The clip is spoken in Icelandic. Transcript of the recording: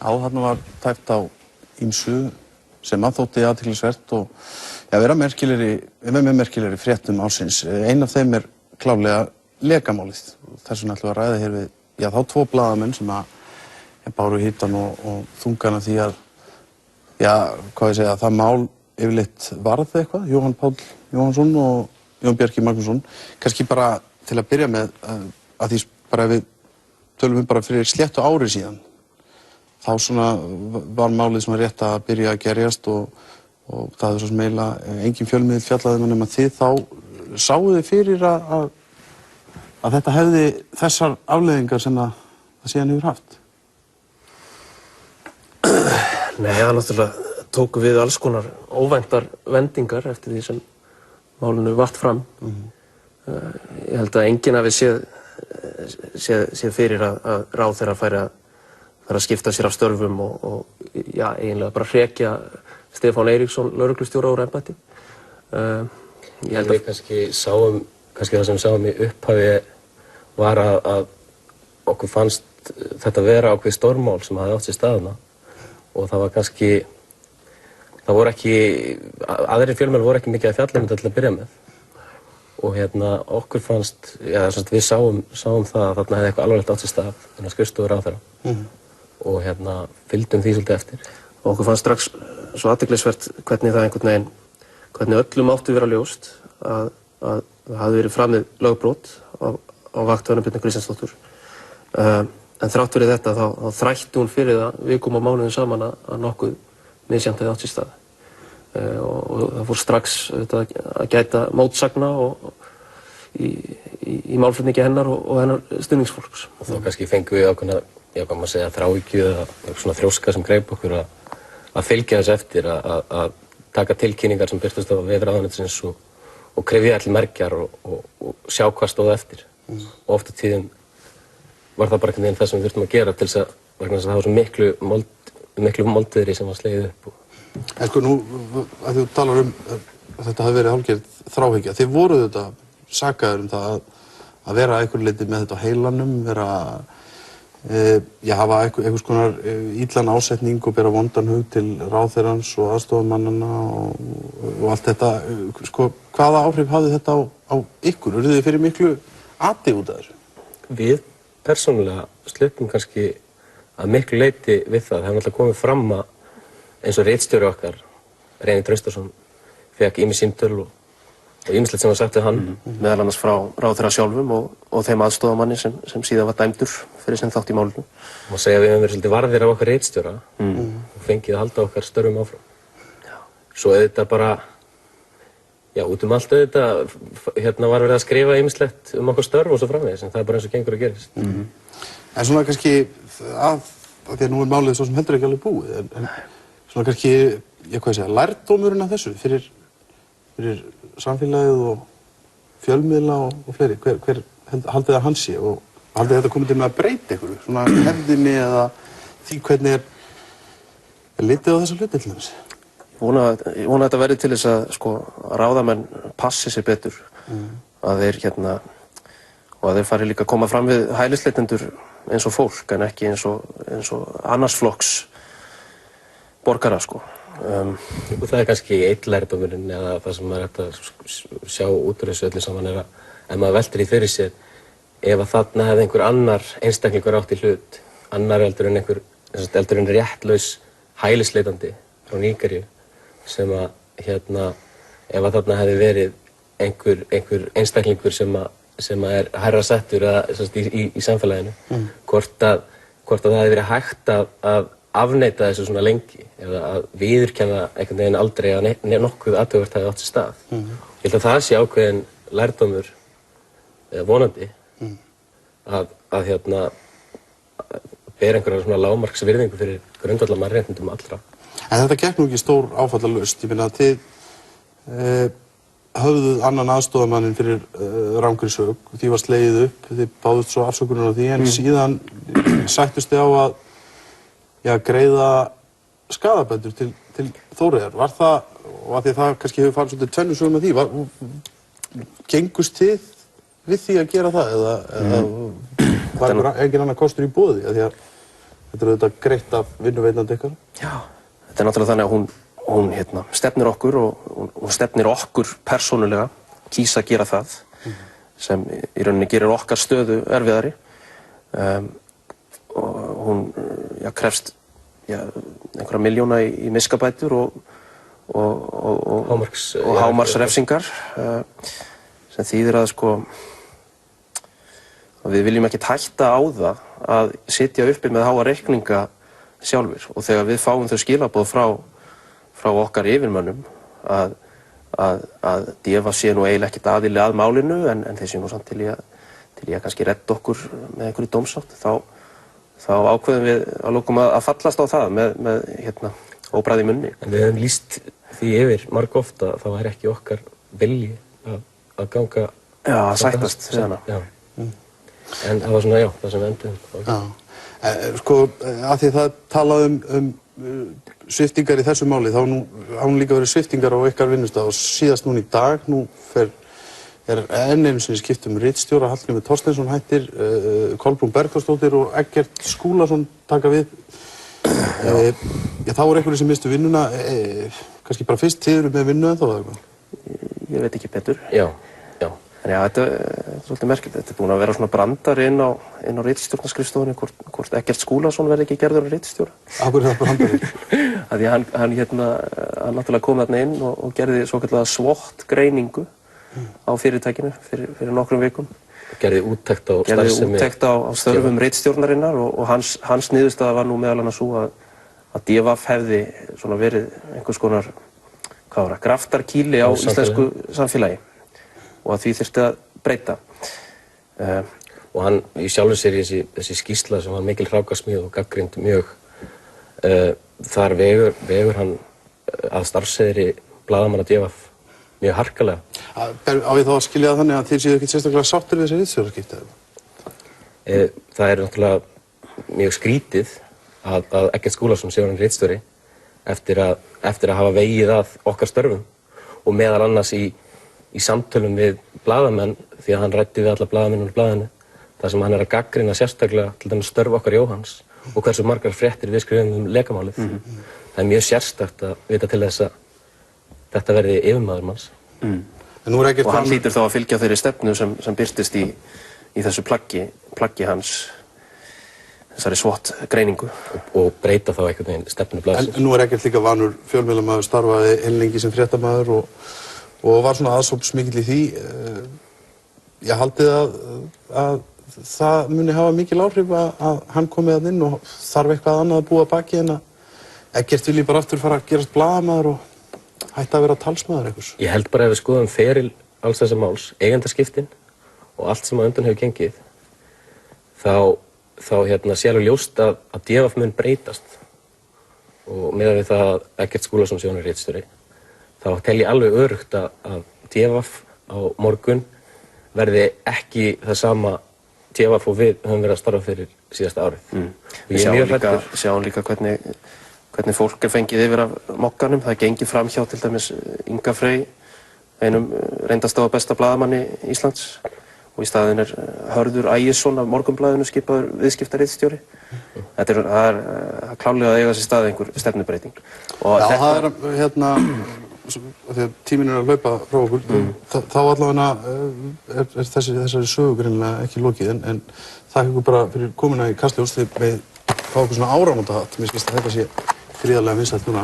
þarna var tæpt á ýmsu sem að þótti athyglisvert og vera með merkilegri fréttum ársins. Ein af þeim klárlega lekamálið. Þess vegna ætlum við að ræða hér við þá tvo blaðamenn sem að báru hitann og þungan af því að það mál yfirleitt varð eitthvað, Jóhann Páll Jóhannsson og Jón Bjarki Magnússon. Kannski bara til að byrja með að því bara við tölum bara fyrir sléttu ári síðan. Þá svona var málið sem rétt að byrja að gerjast og það hefði svo sem eiginlega engin fjölmiðill fjallaði nema þið þá sáuð þið fyrir að þetta hefði þessar afleiðingar sem það síðan hefur haft? Nei, það náttúrulega tóku við alls konar óvæntar vendingar eftir því sem málinu vatt fram. Ég held að enginn hafi séð fyrir að ráðherra færi að skipta sér af störfum og eiginlega bara hrekja Stefán Eiríksson lögreglustjóra úr embætti. Við kannski það sem við sáum í upphafi var að okkur fannst þetta vera ákveðið stórmál sem hafði átt sér staðna og það var kannski aðrir fjölmiðlar voru ekki mikið að fjalla þetta til að byrja með og okkur fannst, við sáum það að þarna hefði eitthvað alvarlegt átt sér stað innan skrifstofu ráðherra og fylgdum því svolítið eftir. Og okkur fannst strax svo athyglisvert hvernig öllum átti vera ljóst að það hafði verið framið lögbrot á vakt Önnu Birnu Kristjánsdóttur. En þrátt fyrir þetta þá þrætti hún fyrir það vikum og mánuðum saman að nokkuð misjafnt hefði átt sér stað. Og það fór strax að gæta mótsagna í málflutningi hennar og hennar stuðningsfólks. Og þá kannski fengum við ákveðna, hvað maður segja, þráhyggju eða svona þrjóska sem greip okkur að fylgja þess eftir að taka tilkynningar sem birtust á vef ráðuneytisins og krefja til merkjar og sjá hvað stóð eftir. Og oft á tíðum var það bara einhvern veginn það sem við þurftum að gera til þess að það var svo miklu moldviðri sem var slegið upp. En sko nú, að þú talar að þetta hafi verið hálfgerð þráhyggja. Þið voruð þetta sakaðir það að vera að einhverju leyti með þetta á heilanum, hafa einhvers konar illan ásetning og bera vondan hug til ráðherrans og aðstofamannanna og allt þetta. Sko, hvaða áhrif hafði þetta á ykkur? Urðuð þið fyrir miklu ati út af þessu? Við persónulega sluppum kannski að miklu leyti við það. Það hefði náttúrulega komið fram að eins og ritstjóri okkar, Reynir Traustason, fékk ýmis símtöl og ýmislegt sem var sagt við hann. Meðal annars frá ráðherra sjálfum og þeim aðstoðamanni sem síðan var dæmdur fyrir sinn þátt í málinu. Má segja að við höfum verið svolítið varðir af okkar ritstjóra og fengið að halda okkar störfum áfram. Svo auðvitað bara, út allt auðvitað var verið að skrifa ýmislegt okkar störf og svo framvegis, en það bara eins og gengur að gerist. En svona kannski, að því að nú málið svo sem heldur ekki alveg búið, en svona kannski, lærdómurinn af þessu fyrir samfélagið og fjölmiðla og fleiri, hver haldið að hann sé og haldið þetta komið til með að breyta ykkur, svona hefðinni eða því hvernig litið á þessa hluti til þess? Ég vona að þetta verði til þess að ráðamenn passi sér betur að þeir fari líka að koma fram við hælisleitendur eins og fólk en ekki eins og annars flokks borgara Og það kannski einn lærdómurinn eða það sem maður hægt að sjá út úr þessu öllu saman ef maður veltir í fyrir sér ef að þarna hefði einhver annar einstaklingur átt í hlut, annar heldur en réttlaus hælisleitandi frá Nígeríu sem að ef að þarna hefði verið einhver einstaklingur sem er hærra settur í samfélaginu hvort að það hefði verið hægt að afneita þessu svona lengi eða að viðurkenna einhvern veginn aldrei að nokkuð athugavert hafi átt sér stað. Ég held að það sé ákveðin lærdómur vonandi að bera einhverja svona lágmarksvirðingu fyrir grundvallarmannréttindum allra. En þetta gekk nú ekki stór áfallalaust. Ég meina að þið höfðuð annan aðstoðarmanninn fyrir rangri sök, því var slegið upp, þið báðust svo afsökunar á því en síðan sættust þið á að greiða skaðabætur til Þóreyjar. Var það, og að því það kannski hefur farið svolítið tvennu sögum með því, gengust þið við því að gera það eða var engin annar kostur í boði? Því að Þetta auðvitað greitt af vinnuveitandi ykkar? Já, þetta náttúrulega þannig að hún stefnir okkur og hún stefnir okkur persónulega, kýs að gera það, sem í rauninni gerir okkar stöðu erfiðari. Og hún krefst einhverja milljóna í miskabætur og hámarksrefsingar, sem þýðir að við viljum ekkert hætta á það að sitja uppi með háa reikninga sjálfur, og þegar við fáum þau skilaboð frá okkar yfirmönnum að DEVA sé nú eiginlega ekkert aðili að málinu en þeir séu nú samt til í að kannski redda okkur með einhverju dómsátt, þá ákveðum við að lokum að fallast á það með óbragð í munni. En við höfum lýst því yfir margoft að það væri ekki okkar vilji að ganga... Já, að sættast við hana. Já. En það var svona, það sem við endum. Já. Af því það talaði um sviptingar í þessu máli, þá hafa nú líka verið sviptingar á ykkar vinnustað og síðast núna í dag, nú er enn einu sinni skipt ritstjóra, Hallgrímur Thorsteinsson hættir, Kolbrún Bergþórsdóttir og Eggert Skúlason taka við. Þá voru einhverjir sem mistu vinnuna, kannski bara fyrst þið eru með vinnu ennþá eða eitthvað? Ég veit ekki betur. Já. En þetta er svolítið merkilegt. Þetta er búin að vera svona brandari inn á ritstjórnarskrifstofunni hvort Eggert Skúlason verði ekki gerður ritstjóra. Af hverju er það brandari? Því hann náttúrulega kom þarna inn og gerði svokallaða SWOT-greiningu á fyrirtækinu fyrir nokkrum vikum. Gerði úttekt á starfsemi. Gerði úttekt á störfum ritstjórnarinnar og hans niðurstaða var nú meðal annars sú að DEVAF hefði svona verið einhvers konar graftarkýli á íslensku samfélagi og að því þyrfti að breyta. Og hann í sjálfu sér í þessi skýrsla sem var mikil hrákasmíð og gagnrýnd mjög, þar vegur hann að starfseiðri blaðamanna DEVAF mjög harkalega. Á ég þá að skilja það þannig að þið séu ekkert sérstaklega sáttir við þessi ritstjóraskipti? Það er náttúrulega mjög skrítið að Eggert Skúlason sé orðinn ritstjóri eftir að hafa vegið að okkar störfum og meðal annars í samtölum við blaðamenn, því að hann ræddi við alla blaðamenn úr blaðinu, þar sem hann er að gagnrýna sérstaklega til dæmis störf okkar Jóhanns og hversu margar fréttir við skrifum lekamálið. Það er mjög sérstakt að vita til þess að þetta verði yfirmaður manns. Og hann hlýtur þá að fylgja þeirri stefnu sem birtist í þessu plaggi hans, þessari SWOT-greiningu. Og breyta þá einhvern veginn stefnu blaðsins. En nú er ekkert líka vanur fjölmiðlamaður, starfaði lengi sem fréttamaður og var svona aðsópsmikill í því. Ég haldi að það muni hafa mikil áhrif að hann komið að inn og þarf eitthvað annað að búa baki en að Eggert vilji bara aftur fara að gerast blaðamaður og hætta að vera talsmaður einhvers. Ég held bara ef við skoðum feril alls þessa máls, eigendaskiptin og allt sem á undan hefur gengið, þá sé alveg ljóst að DEVAF mun breytast og miðað við það að Eggert Skúlason sé honum ritstjóri, þá tel ég alveg öruggt að DEVAF á morgun verði ekki það sama DEVAF og við höfum verið að starfa fyrir síðasta árið. Við sjáum líka hvernig fólk er fengið yfir af mokkanum. Það gengið fram hjá til dæmis Inga Frey, einum reyndasta og besta blaðamanni Íslands, og í staðinn er Hörður Ægisson af Morgunblaðinu skipaður viðskiptaritstjóri. Það er klárlega að eiga sér stað einhver stefnubreiting. Já, það þegar tíminn er að hlaupa frá okkur, þá allavega er þessari sögu greinilega ekki lokið, en þakka ykkur bara fyrir komuna í Kastljós. Þið fá okkur svona áramótahatt, mér skilst að þetta sé gríðarlega vinsælt núna.